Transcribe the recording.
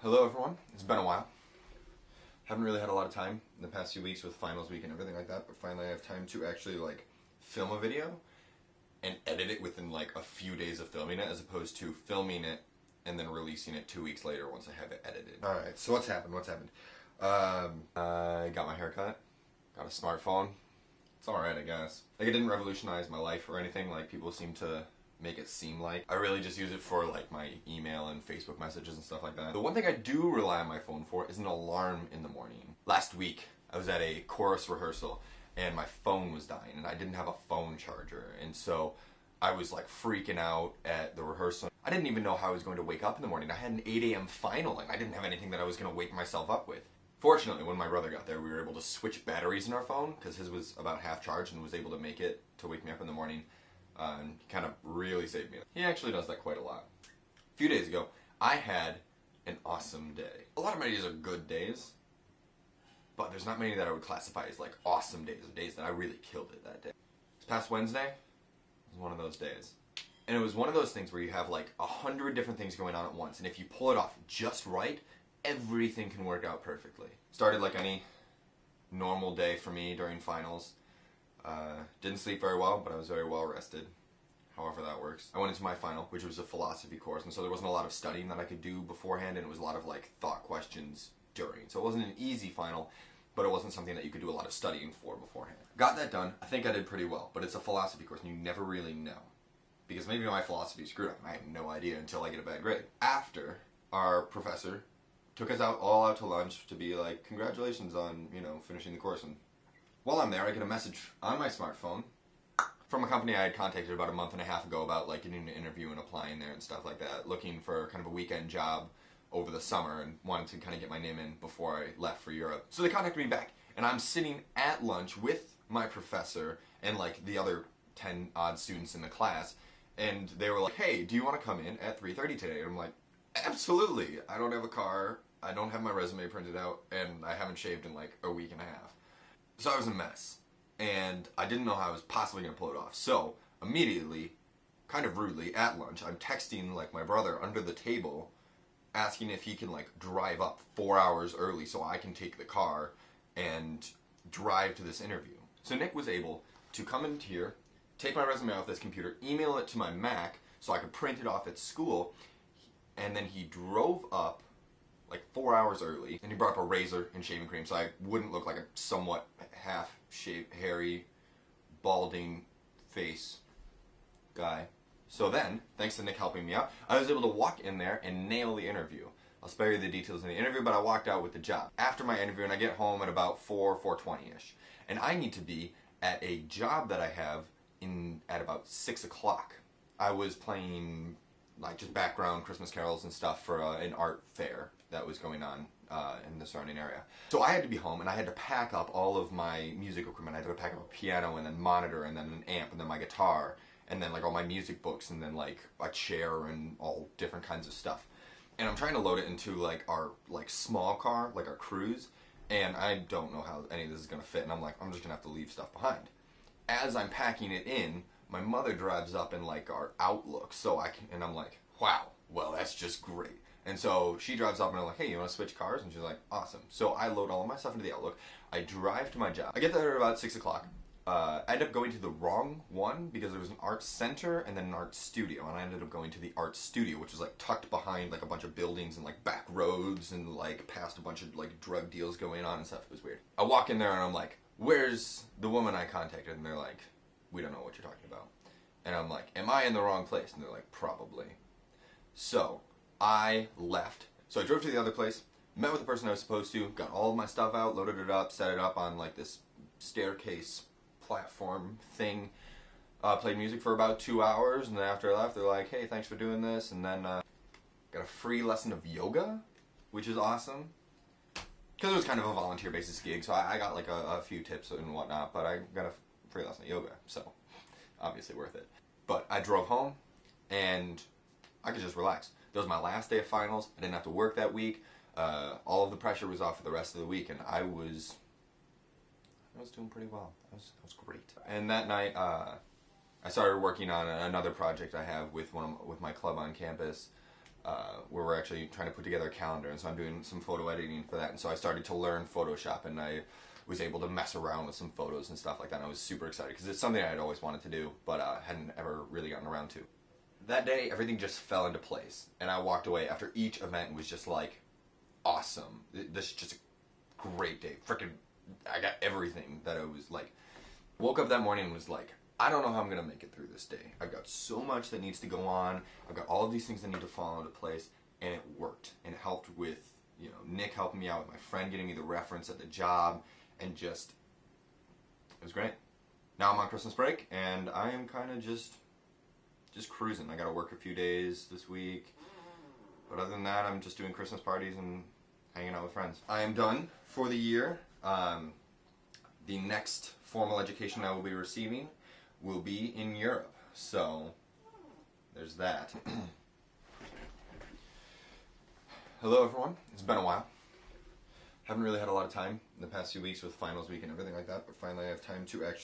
Hello everyone, it's been a while. Haven't really had a lot of time in the past few weeks with finals week and everything like that, but finally I have time to actually film a video and edit it within a few days of filming it, as opposed to filming it and then releasing it 2 weeks later once I have it edited. Alright, so what's happened? I got my hair cut, got a smartphone. It's alright, I guess. It didn't revolutionize my life or anything like people seem to make it seem like. I really just use it for my email and Facebook messages and stuff like that. The one thing I do rely on my phone for is an alarm in the morning. Last week, I was at a chorus rehearsal and my phone was dying and I didn't have a phone charger, and so I was freaking out at the rehearsal. I didn't even know how I was going to wake up in the morning. I had an 8 a.m. final and I didn't have anything that I was going to wake myself up with. Fortunately, when my brother got there, we were able to switch batteries in our phone because his was about half charged and was able to make it to wake me up in the morning. And he kind of really saved me. He actually does that quite a lot. A few days ago, I had an awesome day. A lot of my days are good days, but there's not many that I would classify as awesome days, or days that I really killed it that day. This past Wednesday was one of those days. And it was one of those things where you have 100 different things going on at once, and if you pull it off just right, everything can work out perfectly. Started like any normal day for me during finals. Didn't sleep very well, but I was very well rested, however that works. I went into my final, which was a philosophy course, and so there wasn't a lot of studying that I could do beforehand, and it was a lot of thought questions during. So it wasn't an easy final, but it wasn't something that you could do a lot of studying for beforehand. Got that done. I think I did pretty well, but it's a philosophy course, and you never really know. Because maybe my philosophy is screwed up, and I have no idea until I get a bad grade. After, our professor took us all out to lunch to be like, congratulations on, finishing the course. And while I'm there, I get a message on my smartphone from a company I had contacted about a month and a half ago about getting an interview and applying there and stuff like that, looking for kind of a weekend job over the summer and wanted to kind of get my name in before I left for Europe. So they contacted me back, and I'm sitting at lunch with my professor and the other 10 odd students in the class, and they were like, hey, do you want to come in at 3:30 today? And I'm like, absolutely. I don't have a car, I don't have my resume printed out, and I haven't shaved in a week and a half. So I was a mess, and I didn't know how I was possibly going to pull it off. So immediately, kind of rudely, at lunch, I'm texting my brother under the table, asking if he can drive up 4 hours early so I can take the car and drive to this interview. So Nick was able to come in here, take my resume off this computer, email it to my Mac so I could print it off at school, and then he drove up 4 hours early, and he brought up a razor and shaving cream so I wouldn't look like a somewhat half-shaved, hairy, balding face guy. So then, thanks to Nick helping me out, I was able to walk in there and nail the interview. I'll spare you the details in the interview, but I walked out with the job. After my interview, and I get home at about 4:20ish, and I need to be at a job that I have at about 6 o'clock. I was playing just background Christmas carols and stuff for an art fair that was going on in the surrounding area. So I had to be home, and I had to pack up all of my music equipment. I had to pack up a piano, and then monitor, and then an amp, and then my guitar, and then all my music books, and then a chair and all different kinds of stuff. And I'm trying to load it into our small car, our Cruise, and I don't know how any of this is gonna fit, and I'm just gonna have to leave stuff behind. As I'm packing it in, my mother drives up in our Outlook, and I'm like, wow, well that's just great. And so she drives up and I'm like, hey, you want to switch cars? And she's like, awesome. So I load all of my stuff into the Outlook. I drive to my job. I get there at about 6 o'clock. I end up going to the wrong one because there was an art center and then an art studio. And I ended up going to the art studio, which was tucked behind a bunch of buildings and back roads and past a bunch of drug deals going on and stuff. It was weird. I walk in there and I'm like, where's the woman I contacted? And they're like, we don't know what you're talking about. And I'm like, am I in the wrong place? And they're like, probably. So I left. So I drove to the other place, met with the person I was supposed to, got all of my stuff out, loaded it up, set it up on this staircase platform thing, played music for about 2 hours, and then after I left, they're like, hey, thanks for doing this, and then got a free lesson of yoga, which is awesome. Because it was kind of a volunteer basis gig, so I got a few tips and whatnot, but I got a free lesson of yoga, so obviously worth it. But I drove home, and I could just relax. That was my last day of finals. I didn't have to work that week. All of the pressure was off for the rest of the week, and I was doing pretty well. That was great. And that night, I started working on another project I have with my club on campus. where we're actually trying to put together a calendar, and so I'm doing some photo editing for that. And so I started to learn Photoshop, and I was able to mess around with some photos and stuff like that. And I was super excited because it's something I had always wanted to do, but hadn't ever really gotten around to. That day, everything just fell into place, and I walked away after each event and was just like, awesome. This is just a great day. Freaking, I got everything that I was like. Woke up that morning and was like, I don't know how I'm going to make it through this day. I've got so much that needs to go on. I've got all of these things that need to fall into place, and it worked. And it helped with, Nick helping me out, with my friend getting me the reference at the job, and just, it was great. Now I'm on Christmas break, and I am kind of just cruising. I got to work a few days this week, but other than that, I'm just doing Christmas parties and hanging out with friends. I am done for the year. The next formal education I will be receiving will be in Europe, so there's that. Hello everyone, it's been a while. Haven't really had a lot of time in the past few weeks with finals week and everything like that, but finally I have time to actually